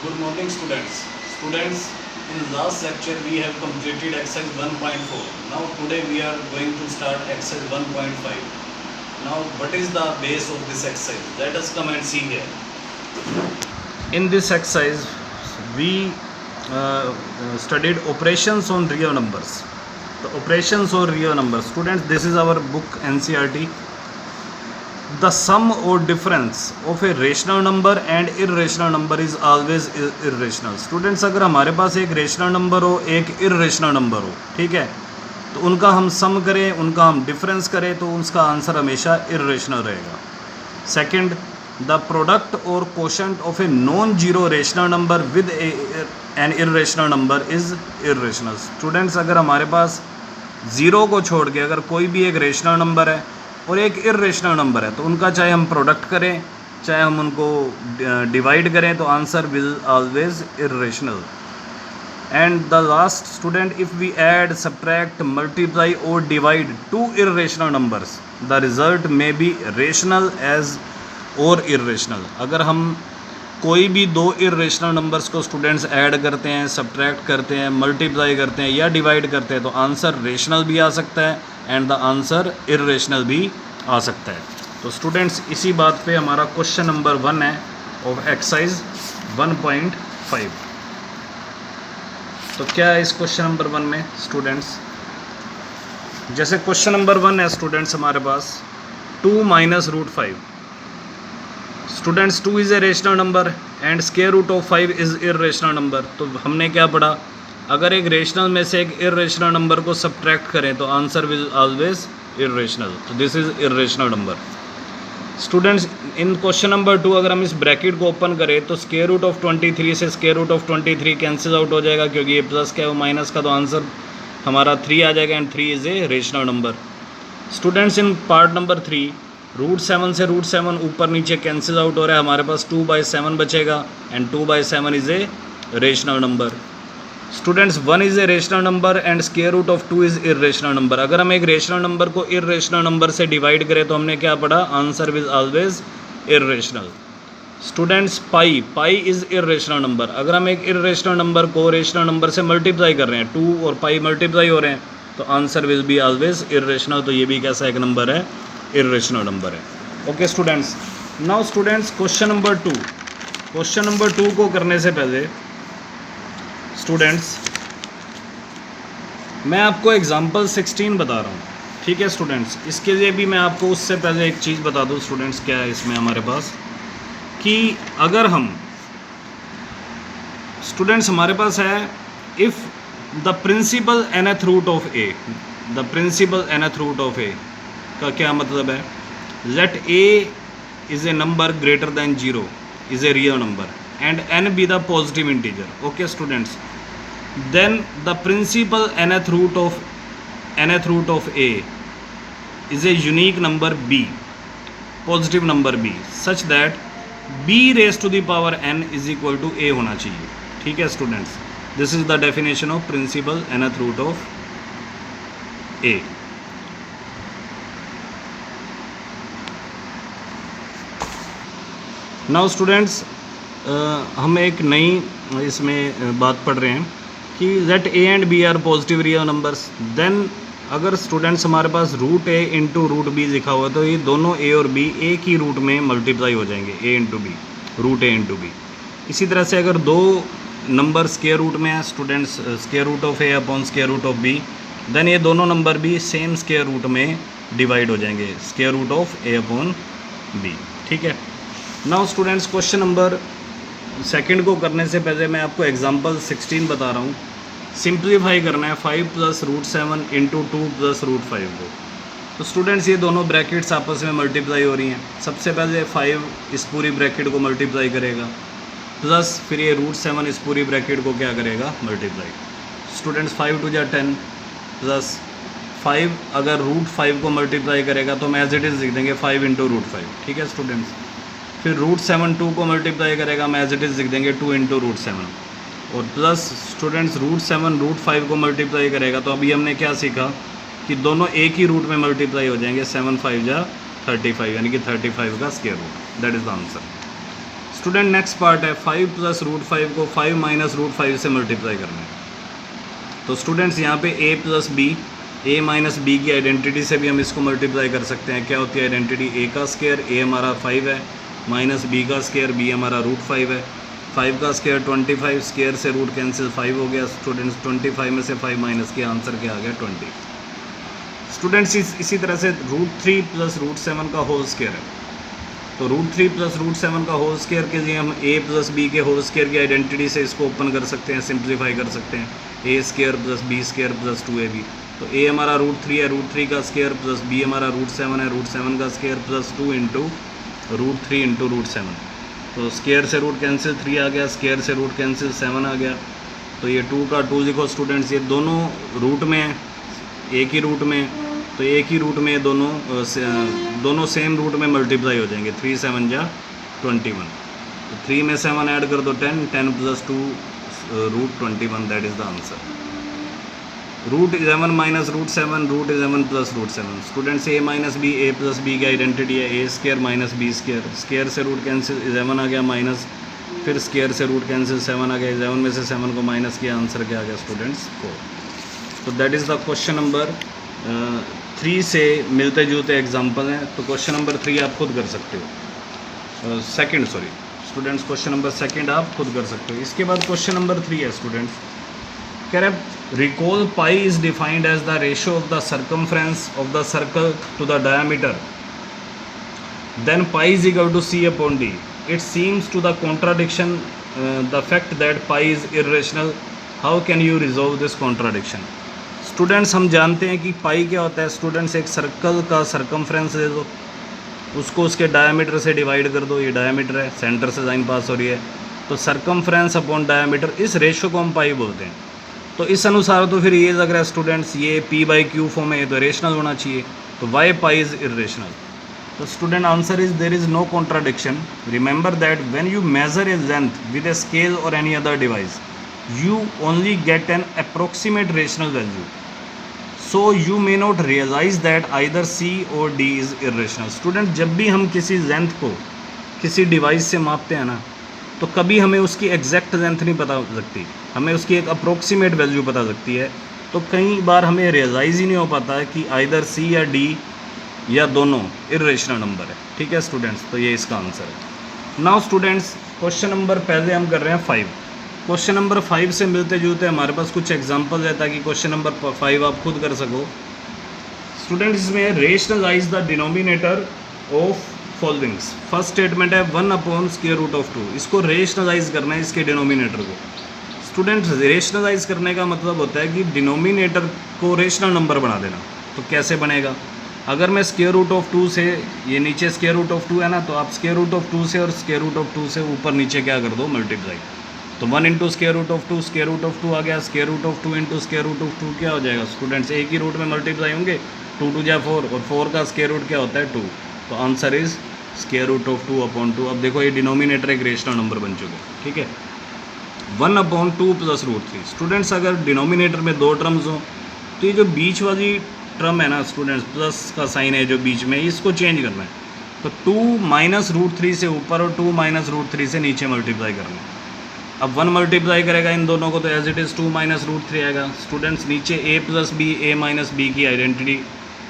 Good morning, students. Students, in last lecture we have completed exercise 1.4. Now today we are going to start exercise 1.5. Now what is the base of this exercise? Let us come and see here. In this exercise we studied operations on real numbers. The operations on real numbers. Students, this is our book NCERT. The sum or difference of a rational number and irrational number is always irrational. Students, अगर हमारे पास एक rational number हो, एक irrational number हो, ठीक है, तो उनका हम सम करें, उनका हम डिफरेंस करें, तो उसका आंसर हमेशा इरेशनल रहेगा. सेकंड, द प्रोडक्ट और quotient of a non zero rational number with an irrational number is irrational. Students, अगर हमारे पास ज़ीरो को छोड़ के अगर कोई भी एक रेशनल नंबर है और एक इरेशनल नंबर है, तो उनका चाहे हम प्रोडक्ट करें, चाहे हम उनको डिवाइड करें, तो answer will always irrational. And the last, student, if we add, subtract, multiply और divide two irrational numbers, the result may be rational as और इरेशनल. अगर हम कोई भी दो इरेशनल नंबर्स को स्टूडेंट्स ऐड करते हैं, सब्ट्रैक्ट करते हैं, मल्टीप्लाई करते हैं या डिवाइड करते हैं, तो आंसर रेशनल भी आ सकता है एंड द आंसर इरेशनल भी आ सकता है. तो स्टूडेंट्स, इसी बात पे हमारा क्वेश्चन नंबर 1 है ऑफ एक्सरसाइज 1.5. तो क्या है इस क्वेश्चन नंबर 1 में स्टूडेंट्स? जैसे क्वेश्चन नंबर 1 है स्टूडेंट्स हमारे पास 2 minus root 5. Students, 2 is a rational number and square root of 5 is irrational number. तो हमने क्या पढ़ा? अगर एक रेशनल में से एक इरेशनल नंबर को सब्ट्रैक्ट करें तो आंसर विल ऑलवेज इरेशनल. तो this is irrational number. Students, in question number 2 अगर हम इस ब्रैकेट को ओपन करें तो स्क्वायर रूट ऑफ 23 से square root of 23 cancel out हो जाएगा, क्योंकि ये प्लस का है वो माइनस का, तो आंसर हमारा 3 आ जाएगा and 3 is a rational number. Students, in part number 3 root 7 से रूट 7 ऊपर नीचे कैंसिल आउट हो रहा है, हमारे पास 2/7 बचेगा and 2/7 is a rational number. Students, 1 is a rational number and square root of 2 is irrational number. अगर हम एक रेशनल नंबर को इरेशनल नंबर से डिवाइड करें तो हमने क्या पढ़ा? Answer will always irrational. Students, pi is irrational number. अगर हम एक इरेशनल नंबर को रेशनल नंबर से मल्टीप्लाई कर रहे हैं, 2 और पाई मल्टीप्लाई हो रहे हैं, तो answer will be always irrational. तो ये भी कैसा एक नंबर है? इरेशनल नंबर है. Okay students, now students question number 2. Question number 2 को करने से पहले स्टूडेंट्स मैं आपको एग्जांपल 16 बता रहा हूँ, ठीक है स्टूडेंट्स. इसके लिए भी मैं आपको उससे पहले एक चीज़ बता दूँ स्टूडेंट्स. क्या है इसमें हमारे पास कि अगर हम स्टूडेंट्स हमारे पास है if the principal nth root of A. The principal nth root of A का क्या मतलब है? Let A is a number greater than 0 is a real number and n be the positive integer. Okay students, then the principal nth root of a is a unique number b, positive number b, such that b raised to the power n is equal to a होना चाहिए. ठीक है students, this is the definition of principal nth root of a. Now students, हम एक नई इसमें बात पढ़ रहे हैं कि let a and b are positive real numbers. Then अगर स्टूडेंट्स हमारे पास root a into root b लिखा हुआ है, तो ये दोनों ए और बी एक ही रूट में मल्टीप्लाई हो जाएंगे, ए into B, root a into B. इसी तरह से अगर दो नंबर स्क्वायर रूट में है students, square root of A upon square root of B, then ये दोनों नंबर भी सेम स्क्वायर रूट में डिवाइड हो जाएंगे, square root of A upon B. ठीक है. Now students question number second को करने से पहले मैं आपको एग्जांपल 16 बता रहा हूँ. सिंप्लीफाई करना है 5 plus root 7 into 2 plus root 5 को. तो स्टूडेंट्स ये दोनों ब्रैकेट्स आपस में मल्टीप्लाई हो रही हैं. सबसे पहले 5 इस पूरी ब्रैकेट को मल्टीप्लाई करेगा, प्लस फिर ये रूट 7 इस पूरी ब्रैकेट को क्या करेगा? मल्टीप्लाई. स्टूडेंट्स 5 2 जा 10 प्लस 5 अगर रूट 5 को मल्टीप्लाई करेगा तो हम एज इट इज़ लिख देंगे 5 इंटू रूट 5. ठीक है स्टूडेंट्स. फिर रूट 7 2 को मल्टीप्लाई करेगा, हम एज इट इज़ लिख देंगे 2 इंटू रूट 7. और प्लस स्टूडेंट्स रूट 7 रूट 5 को मल्टीप्लाई करेगा, तो अभी हमने क्या सीखा कि दोनों एक ही रूट में मल्टीप्लाई हो जाएंगे. 7 5 जा 35, यानी कि 35 का square root. That is the answer. Student next part है 5 प्लस रूट 5 को 5 माइनस रूट 5 से मल्टीप्लाई करना है। तो स्टूडेंट्स यहाँ पे a plus B, a minus B की आइडेंटिटी से भी हम इसको मल्टीप्लाई कर सकते हैं। क्या होती है आइडेंटिटी? a का स्क्वायर, a हमारा 5 है, माइनस b का स्क्वायर, b हमारा रूट 5 है, 5 का स्क्वायर 25, स्क्वायर से रूट कैंसिल 5 हो गया। स्टूडेंट्स 25 में से 5 माइनस किया, आंसर क्या आ गया 20। स्टूडेंट्स इसी तरह से रूट 3 प्लस रूट 7 का होल स्क्वायर है। तो रूट 3 प्लस रूट 7 का होल स्क्वायर के लिए हम a प्लस बी के होल स्क्वायर की आइडेंटिटी से इसको ओपन कर सकते हैं, सिंप्लीफाई कर सकते हैं। a square plus B square plus 2ab। तो a हमारा रूट 3 है, रूट 3 का स्क्वायर प्लस b हमारा रूट 7 है, रूट 7 का square plus 2 into root 3 into root 7। तो स्क्वायर से रूट कैंसिल 3 आ गया, स्क्वायर से रूट कैंसिल 7 आ गया। तो ये 2 का 2 लिखो स्टूडेंट्स, ये दोनों रूट में है, एक ही रूट में, तो एक ही रूट में दोनों सेम रूट में मल्टीप्लाई हो जाएंगे। 3 7 जा 21। तो 3 में 7 ऐड कर दो 10, 10 plus 2 root 21, that is the answer. Root 11 minus root 7, root 11 plus root 7। Students a minus B, a plus B की आइडेंटिटी है a square minus B square, square से रूट कैंसिल 11 आ गया माइनस, फिर स्क्वायर से root cancel 7 आ गया, 11 में से 7 को माइनस किया, आंसर क्या आ गया स्टूडेंट्स 4। तो that is the question number 3 से मिलते जुलते एग्जाम्पल हैं। तो क्वेश्चन नंबर 3 आप खुद कर सकते हो, second sorry students, question number second आप खुद कर सकते हो। इसके बाद क्वेश्चन नंबर 3 है स्टूडेंट्स, कह रहे recall pi is defined as the ratio of the circumference of the circle to the diameter, then pi is equal to c upon d। It seems to the contradiction the fact that pi is irrational, how can you resolve this contradiction. Students हम जानते हैं कि पाई क्या होता है। Students एक circle का circumference ले दो, उसको उसके डायमीटर से डिवाइड कर दो, ये डायमीटर है, सेंटर से लाइन पास हो रही है, तो सर्कमफ्रेंस अपॉन डायमीटर, इस रेशो को हम पाई बोलते हैं। तो इस अनुसार तो फिर ये लग रहा है स्टूडेंट्स ये p/q फॉर्म है, ये तो रेशनल होना चाहिए, तो वाई पाई इज़ इरेशनल। तो student answer is there is no contradiction. Remember that when you measure a length with a scale और any other device, you only get an approximate rational value, so you may not realize that either c or d is irrational। Student जब भी हम किसी length को किसी device से मापते हैं ना, तो कभी हमें उसकी एग्जैक्ट लेंथ नहीं पता लगती, हमें उसकी एक अप्रोक्सीमेट वैल्यू पता लगती है। तो कई बार हमें रियलाइज़ ही नहीं हो पाता है कि आइदर सी या डी या दोनों इरेशनल नंबर है। ठीक है स्टूडेंट्स, तो ये इसका आंसर है। नाउ स्टूडेंट्स क्वेश्चन नंबर पहले हम कर रहे हैं 5। क्वेश्चन नंबर 5 से मिलते जुलते हमारे पास कुछ एग्जांपल है ताकि क्वेश्चन नंबर 5 आप खुद कर सको। स्टूडेंट्स इसमें rationalize the denominator of followings. First statement है 1 अपॉन स्क्वायर रूट ऑफ 2, इसको रेशनलाइज करना है इसके डिनोमिनेटर को। स्टूडेंट्स रेशनलाइज करने का मतलब होता है कि डिनोमिनेटर को रेशनल नंबर बना देना। तो कैसे बनेगा? अगर मैं स्क्वायर रूट ऑफ 2 से, ये नीचे स्क्वायर रूट ऑफ 2 है ना, तो आप स्क्वायर रूट ऑफ 2 से और स्क्वायर रूट ऑफ 2 से ऊपर नीचे क्या कर दो, मल्टीप्लाई। तो 1 into square root of 2, square root of 2 आ गया, square root of 2 into square root of 2 क्या हो जाएगा स्टूडेंट्स, एक ही रूट में मल्टीप्लाई होंगे, 2 2 जा 4, और 4 का स्क्वायर रूट क्या होता है 2। तो answer is square root of 2 upon 2। अब देखो ये डिनोमिनेटर एक रेशनल नंबर बन चुके हैं। ठीक है, 1 अपॉन 2 प्लस रूट 3। स्टूडेंट्स अगर डिनोमिनेटर में 2 टर्म्स हो तो ये जो बीच वाली टर्म है ना स्टूडेंट्स, प्लस का साइन है जो बीच में, इसको चेंज करना है। तो 2 माइनस रूट 3 से ऊपर और 2 माइनस रूट 3 से नीचे मल्टीप्लाई करना है। अब 1 मल्टीप्लाई करेगा इन दोनों को तो as it is 2 minus root 3 आएगा। स्टूडेंट्स नीचे a plus B, a minus B की आइडेंटिटी,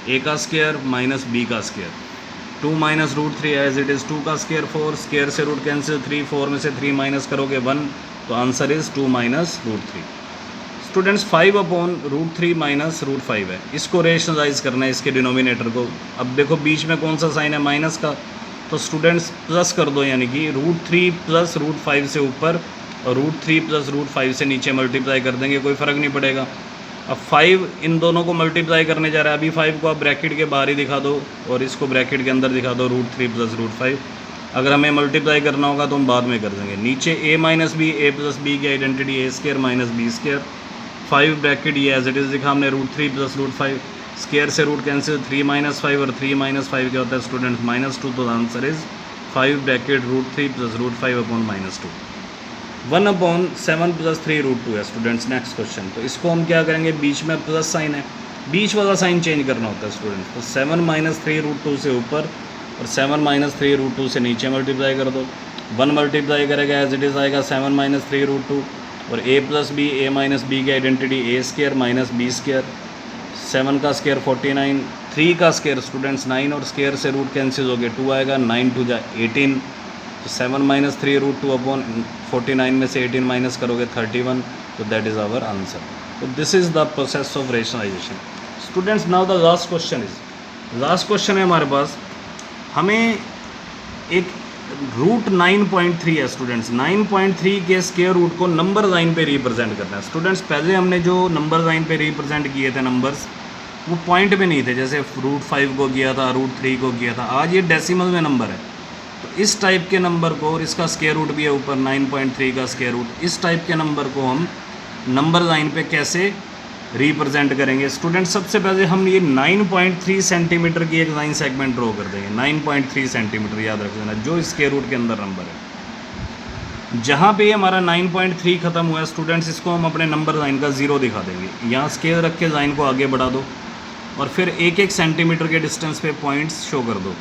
a का स्क्वायर माइनस b का square, 2 minus root 3 as it is 2 का स्क्वायर 4, स्क्वायर से रूट कैंसिल 3, 4 में से 3 माइनस करोगे 1, तो answer is 2 minus root 3। Students 5 upon root 3 minus root 5 है, इसको रेशनलाइज करना है इसके डिनोमिनेटर को। अब देखो बीच में कौन सा साइन है, माइनस का, तो स्टूडेंट्स प्लस कर दो, यानी कि रूट 3 प्लस रूट 5 से ऊपर और रूट 3 प्लस रूट 5 से नीचे मल्टीप्लाई कर देंगे, कोई फ़र्क नहीं पड़ेगा। अब 5 इन दोनों को मल्टीप्लाई करने जा रहा है, अभी 5 को आप ब्रैकेट के बाहर ही दिखा दो और इसको ब्रैकेट के अंदर दिखा दो, रूट 3 प्लस रूट 5। अगर हमें मल्टीप्लाई करना होगा तो हम बाद में कर देंगे। नीचे a minus B, a plus B की identity a square minus B square, 5 bracket ये एज इट इज़ दिखा हमने, रूट 3 प्लस रूट 5, स्क्वायर से रूट कैंसिल 3 माइनस 5 और 3 माइनस 5 क्या होता है स्टूडेंट्स, -2। तो answer is 5 bracket root 3 plus root 5 upon -2। 1 upon 7 plus 3 root 2 है स्टूडेंट्स। नेक्स्ट क्वेश्चन, तो इसको हम क्या करेंगे, बीच में प्लस साइन है, बीच वाला साइन चेंज करना होता है स्टूडेंट्स। तो 7 माइनस 3 रूट 2 से ऊपर और 7 माइनस 3 रूट 2 से नीचे मल्टीप्लाई कर दो। 1 मल्टीप्लाई करेगा एज इट इज़ आएगा 7 माइनस 3√2 और a plus B, a minus B की identity a square minus B square, 7 का स्क्वायर 49, 3 का स्क्वायर स्टूडेंट्स 9 और स्क्वायर से रूट कैंसिल हो गए, 2 आएगा, 9 2 जा 18, तो 7 माइनस 3√2 अपॉन 49 में से 18 माइनस करोगे 31, तो दैट इज़ आवर आंसर। तो this is the process of rationalization students. Now the last question है हमारे पास, हमें एक रूट 9.3 है स्टूडेंट्स, 9.3 के स्क्वायर रूट को नंबर लाइन पे रिप्रेजेंट करना है स्टूडेंट्स। पहले हमने जो नंबर लाइन पे रिप्रेजेंट किए थे नंबर्स, वो पॉइंट पे नहीं थे, जैसे √5 को किया था, √3 को किया था। आज ये डेसिमल में नंबर है, तो इस टाइप के नंबर को, और इसका स्क्वायर रूट भी है ऊपर 9.3 का स्क्वायर रूट, इस टाइप के नंबर को हम नंबर लाइन पे कैसे रिप्रेजेंट करेंगे स्टूडेंट। सबसे पहले हम ये 9.3 सेंटीमीटर की एक लाइन सेगमेंट ड्रॉ कर देंगे। 9.3 सेंटीमीटर याद रख लेना, जो स्क्वायर रूट के अंदर नंबर है। जहाँ पे हमारा 9.3 खत्म हुआ है स्टूडेंट्स, इसको हम अपने नंबर लाइन का 0 दिखा देंगे। यहाँ स्केल रख के लाइन को आगे बढ़ा दो और फिर 1-1 सेंटीमीटर के डिस्टेंस पे पॉइंट्स शो कर दो।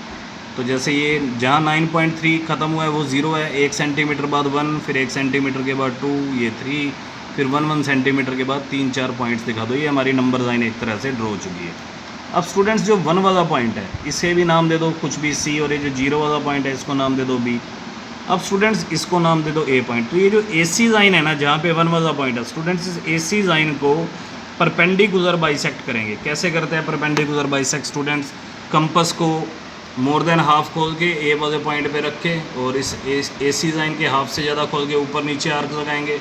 तो जैसे ये जहाँ 9.3 खत्म हुआ है वो 0 है, 1 सेंटीमीटर बाद 1, फिर 1 सेंटीमीटर के बाद 2, ये 3, फिर 1 सेंटीमीटर के बाद 3-4 पॉइंट्स दिखा दो। ये हमारी नंबर लाइन एक तरह से ड्रॉ हो चुकी है। अब स्टूडेंट्स जो 1 वाला पॉइंट है, इसे भी नाम दे दो कुछ भी C, और ये जो 0 वाला पॉइंट है इसको नाम दे दो B। अब स्टूडेंट्स इसको नाम दे दो A पॉइंट। तो ये जो AC लाइन है ना, जहाँ पे 1 वाला पॉइंट है स्टूडेंट्स, इस AC लाइन को परपेंडिकुलर बाइसेक्ट करेंगे। कैसे करते हैं परपेंडिकुलर बाइसेक्ट स्टूडेंट्स? कंपस को मोर देन हाफ खोल के A वाले पॉइंट पे रख के, और इस AC लाइन के हाफ से ज़्यादा खोल के ऊपर नीचे आर्क लगाएंगे,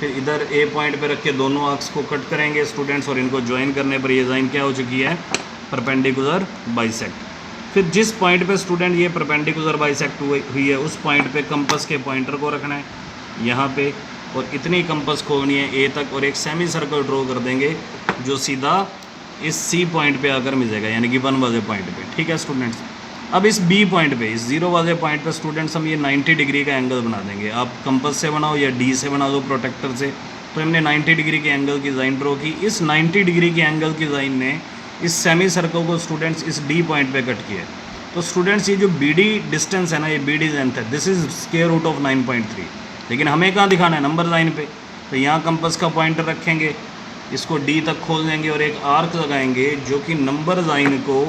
फिर इधर A पॉइंट पे रख के दोनों आर्क्स को कट करेंगे स्टूडेंट्स, और इनको ज्वाइन करने पर ये लाइन क्या हो चुकी है? Perpendicular bisect. फिर जिस पॉइंट पे स्टूडेंट ये परपेंडिकुलर बाइसेक्ट हुई है, उस पॉइंट पे कंपस के पॉइंटर को रखना है यहाँ पे, और इतनी कंपस खोलनी है A तक, और एक सेमी सर्कल ड्रॉ कर देंगे जो सीधा इस C पॉइंट पे आकर मिलेगा, यानी कि 1 वाले पॉइंट पे। ठीक है स्टूडेंट्स। अब इस B पॉइंट पे, इस 0 वाले पॉइंट पे स्टूडेंट्स हम ये 90 डिग्री का एंगल बना देंगे। आप कंपस से बनाओ या D से बना दो प्रोटेक्टर से। तो हमने 90 डिग्री के एंगल की लाइन ड्रॉ की। इस 90 डिग्री के एंगल की लाइन ने इस सेमी सर्कल को स्टूडेंट्स इस D पॉइंट पे कट किया। तो स्टूडेंट्स ये जो BD डिस्टेंस है ना, ये BD लेंथ है, this is square root of 9.3। लेकिन हमें कहाँ दिखाना है? नंबर लाइन पे। तो यहाँ कंपस का पॉइंटर रखेंगे, इसको D तक खोल देंगे और एक आर्क लगाएंगे जो कि नंबर लाइन को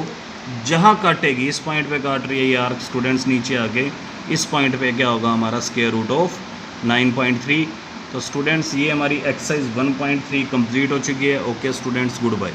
जहाँ काटेगी, इस पॉइंट पे काट रही है ये आर्क स्टूडेंट्स, नीचे आके इस पॉइंट पे क्या होगा? हमारा स्क्वायर रूट ऑफ 9.3। तो स्टूडेंट्स ये हमारी एक्सरसाइज 1.3 कंप्लीट हो चुकी है। Okay students, good bye.